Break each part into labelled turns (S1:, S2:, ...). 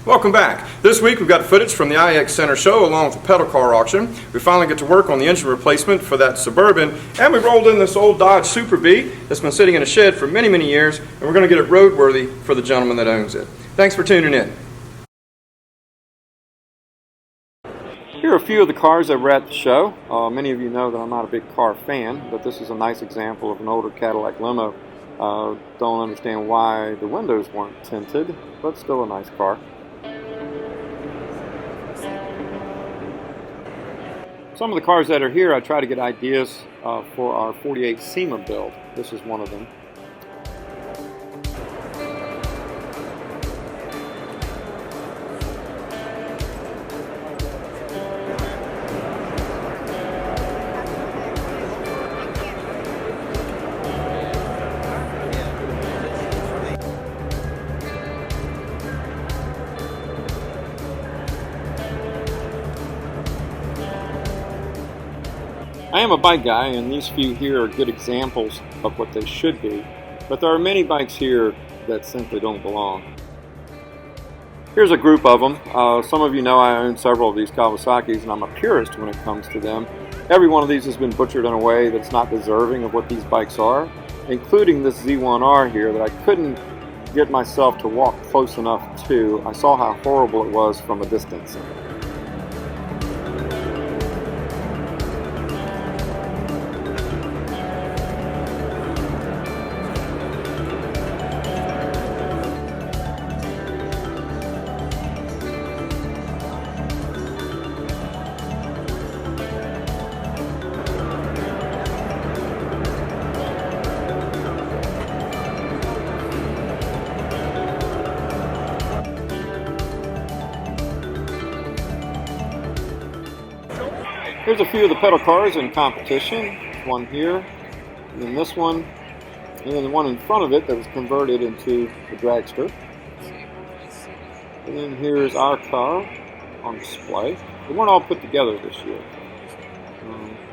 S1: Welcome back. This week we've got footage from the IX Center show along with the pedal car auction. We finally get to work on the engine replacement for that Suburban, and we rolled in this old Dodge Super Bee that's been sitting in a shed for many, many years, and we're going to get it roadworthy for the gentleman that owns it. Thanks for tuning in. Here are a few of the cars that were at the show. Many of you know that I'm not a big car fan, but this is a nice example of an older Cadillac limo. Don't understand why the windows weren't tinted, but still a nice car. Some of the cars that are here, I try to get ideas for our 48 SEMA build. This is one of them. I am a bike guy, and these few here are good examples of what they should be, but there are many bikes here that simply don't belong. Here's a group of them. Some of you know I own several of these Kawasaki's, and I'm a purist when it comes to them. Every one of these has been butchered in a way that's not deserving of what these bikes are, including this Z1R here that I couldn't get myself to walk close enough to. I saw how horrible it was from a distance. Here's a few of the pedal cars in competition. One here, and then this one, and then the one in front of it that was converted into a dragster. And then here's our car on display. They weren't all put together this year,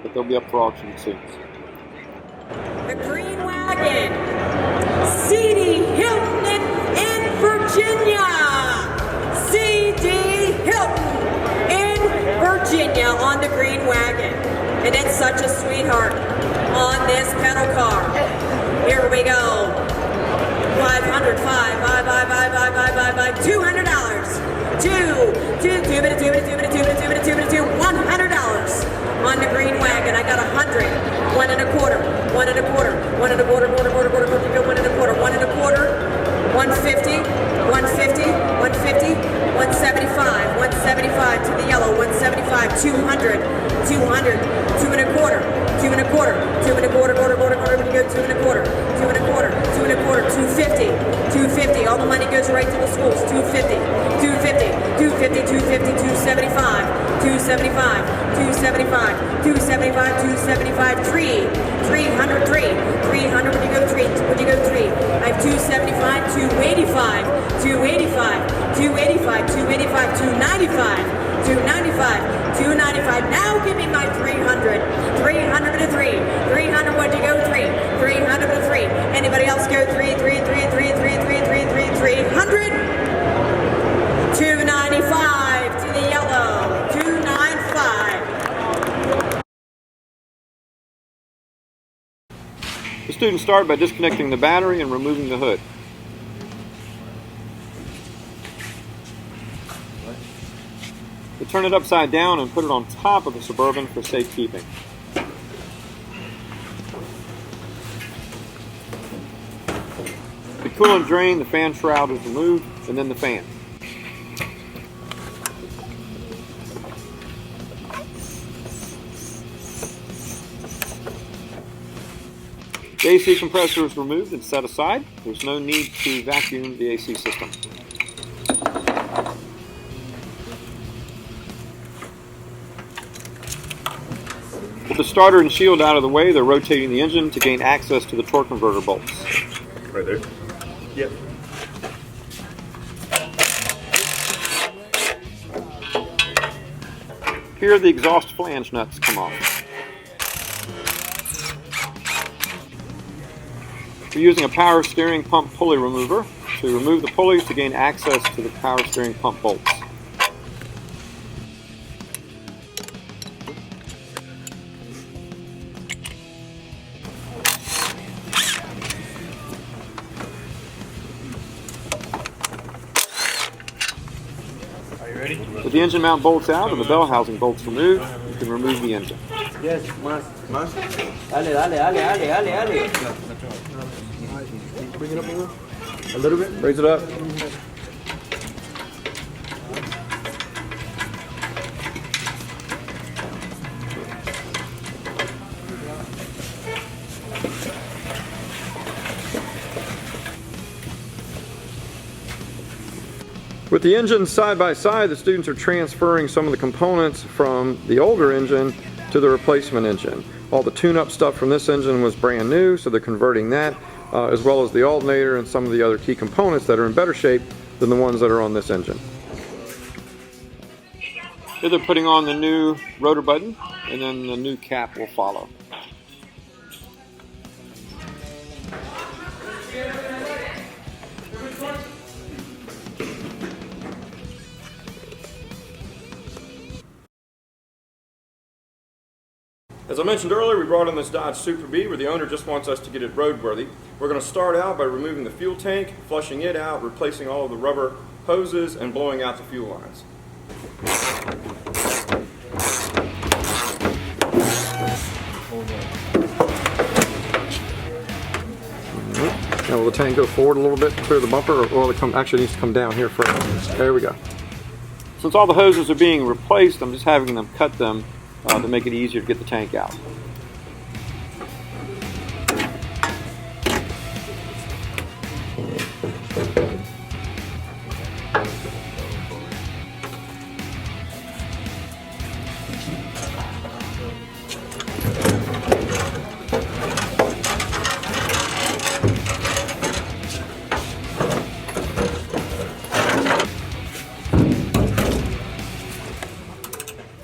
S1: but they'll be up for auction soon.
S2: The Green Wagon, C.D. Hilton in Virginia. C.D. Hilton in Virginia on the Green Wagon. And it's such a sweetheart on this pedal car. Here we go. $500, $200. $100 on the Green Wagon. I got 100. 1 and a quarter. 1 and a quarter. 1 and a quarter. 1 and a quarter. 1 and a quarter. 1 and a quarter. 1 and a quarter. 150. 150. 150. 175. 175 to the yellow. 175. 200. 200. 2 and a quarter. 2 and a quarter. 2 and a quarter. Quarter. Quarter. Quarter. When you go 2 and a quarter. 2 and a quarter. 2 and a quarter. 250. 250. All the money goes right to the schools. 250. 250. 250. 250. 275. 275. 275. 275. 275. 3. 303. 300. When you go 3. When you go 3. I have 275. 285. 285. 285. 285. 295. 295, 295. Now give me my 300. 300 to 3. 300, where'd you go? 3. 300 to 3. Anybody else go 3, 3, 3, 3, 3, 3, 3, 3, 300. 295 to the yellow. 295.
S1: The students start by disconnecting the battery and removing the hood. They turn it upside down and put it on top of the Suburban for safekeeping. The coolant drain, the fan shroud is removed, and then the fan. The AC compressor is removed and set aside. There's no need to vacuum the AC system. With the starter and shield out of the way, they're rotating the engine to gain access to the torque converter bolts.
S3: Right there? Yep.
S1: Here the exhaust flange nuts come off. We're using a power steering pump pulley remover. to remove the pulleys to gain access to the power steering pump bolts.
S3: Are you ready?
S1: With the engine mount bolts out and the bell housing bolts removed, you can remove the engine.
S4: Yes, más. Dale, dale, dale, dale, dale, dale. Bring it up a little bit.
S1: Raise it up. With the engines side by side, the students are transferring some of the components from the older engine to the replacement engine. All the tune-up stuff from this engine was brand new, so they're converting that, as well as the alternator and some of the other key components that are in better shape than the ones that are on this engine. Here they're putting on the new rotor button, and then the new cap will follow. As I mentioned earlier, we brought in this Dodge Super B where the owner just wants us to get it roadworthy. We're going to start out by removing the fuel tank, flushing it out, replacing all of the rubber hoses, and blowing out the fuel lines. Now will the tank go forward a little bit to clear the bumper, or will it actually needs to come down here first? There we go. Since all the hoses are being replaced, I'm just having them cut them to make it easier to get the tank out.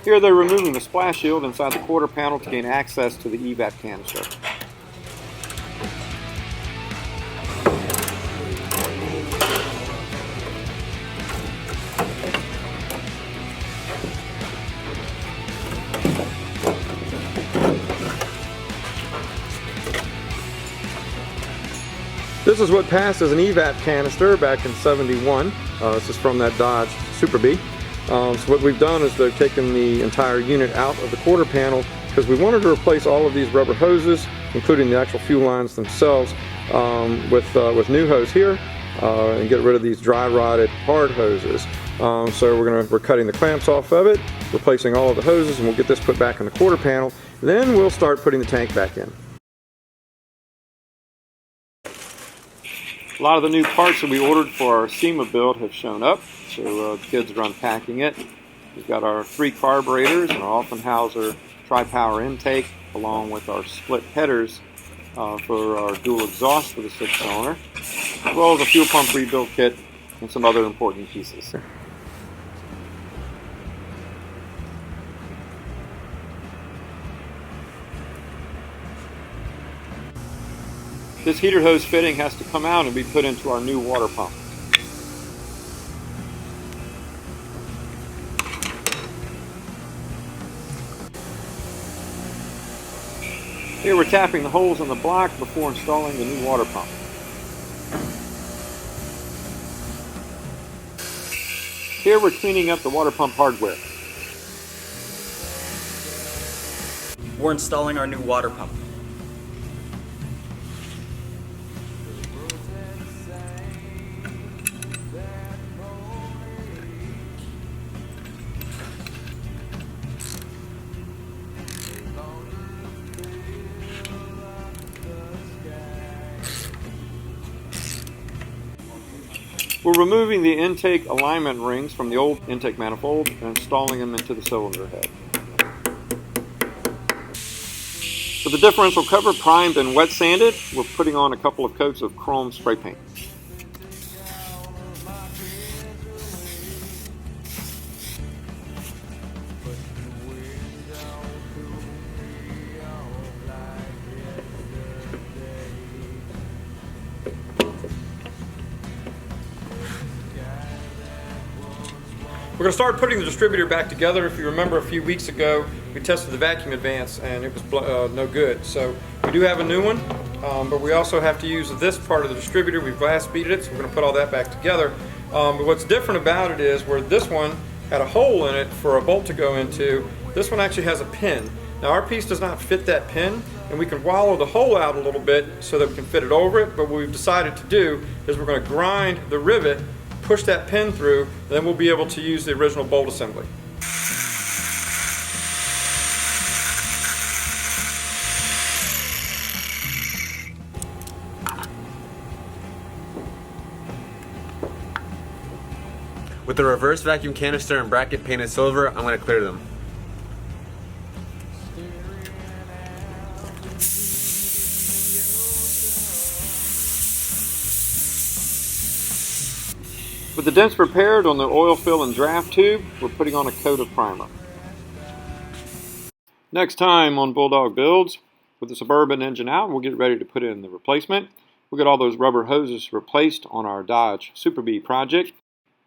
S1: Here they're removing the splash shield inside the quarter panel to gain access to the EVAP canister. This is what passed as an EVAP canister back in '71. This is from that Dodge Super B. So what we've done is they've taken the entire unit out of the quarter panel because we wanted to replace all of these rubber hoses, including the actual fuel lines themselves, with new hose here and get rid of these dry rotted hard hoses. So we're cutting the clamps off of it, replacing all of the hoses, and we'll get this put back in the quarter panel. Then we'll start putting the tank back in. A lot of the new parts that we ordered for our SEMA build have shown up, so the kids are unpacking it. We've got our 3 carburetors and our Offenhauser tri-power intake, along with our split headers for our dual exhaust for the 6-cylinder, as well as a fuel pump rebuild kit and some other important pieces. This heater hose fitting has to come out and be put into our new water pump. Here we're tapping the holes in the block before installing the new water pump. Here we're cleaning up the water pump hardware.
S5: We're installing our new water pump.
S1: We're removing the intake alignment rings from the old intake manifold and installing them into the cylinder head. For the differential cover primed and wet sanded, we're putting on a couple of coats of chrome spray paint. We're going to start putting the distributor back together. If you remember a few weeks ago, we tested the vacuum advance and it was no good. So we do have a new one, but we also have to use this part of the distributor. We've glass beaded it, so we're going to put all that back together. But what's different about it is where this one had a hole in it for a bolt to go into, this one actually has a pin. Now our piece does not fit that pin, and we can wallow the hole out a little bit so that we can fit it over it, but what we've decided to do is we're going to grind the rivet, push that pin through, and then we'll be able to use the original bolt assembly.
S4: With the reverse vacuum canister and bracket painted silver, I'm going to clear them.
S1: With the dents prepared on the oil fill and draft tube, we're putting on a coat of primer. Next time on Bulldog Builds, with the Suburban engine out, we'll get ready to put in the replacement. We'll get all those rubber hoses replaced on our Dodge Super Bee project.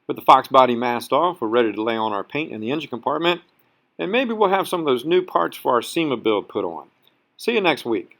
S1: With the Fox body masked off, we're ready to lay on our paint in the engine compartment. And maybe we'll have some of those new parts for our SEMA build put on. See you next week.